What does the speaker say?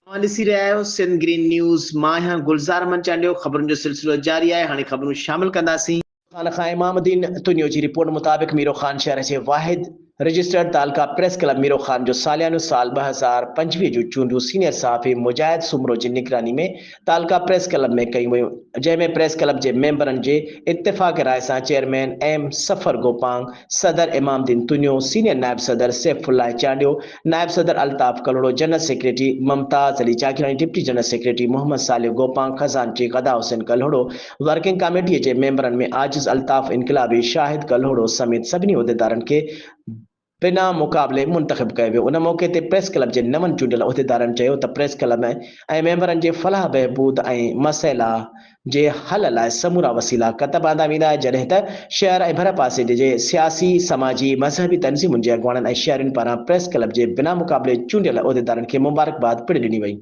ॾिसी रहिया आहियो सिंध ग्रीन न्यूज़। मां आहियां गुलज़ार मंचालियो। ख़बरुनि जो सिलसिलो जारी आहे। हाणे ख़बरूं शामिल कंदासीं। खान खां इमामुद्दीन तुनियो जी रिपोर्ट मुताबिक़ मीरो ख़ान शहर जे वाहिद registered तालका press club Miro Khan जो सालियानो साल 2025 जूं चूंडूं सीनियर सहाफ़ी मुजाहिद सुमरो जी निगरानी में तालका प्रेस क्लब में कयूं वयूं, जंहिंमें प्रेस क्लब जे मेंबरनि जे इत्तेफ़ाक़ राय सां चेयरमैन एम सफ़र गोपांग, सदर इमामुद्दीन तुनियो, सीनियर नायब सदर सैफुल्लाह चांडियो, नायब सदर Altaf Kalhoro, general secretary Mumtaz Ali Chakrani, deputy general secretary Mohammed Saleh Gopang, खजानची गदा हुसैन कल्होड़ो, वर्किंग कमेटीअ जे मेंबरनि में आजिज़ अल्ताफ, इनकलाबी शाहिद कल्होड़ो समेत सभिनी उहिदेदारनि खे बिना मुक़ाबले मुंतख़ब कयो वियो। उन मौक़े ते प्रेस क्लब जे नवनि चूंडियल उहिदेदारनि चयो त प्रेस क्लब ऐं मेंबरनि जे फलाह बहबूद ऐं मसइला जे हल लाइ समूरा वसीला क़तब आंदा वेंदा, जॾहिं त शहर ऐं भर पासे जे सियासी, समाजी, मज़हबी तंज़ीमुनि जे अॻुवाणनि ऐं शहरियुनि पारां प्रेस क्लब जे बिना मुक़ाबले चूंडियल उहिदेदारनि खे मुबारकबाद पिणु ॾिनी वई।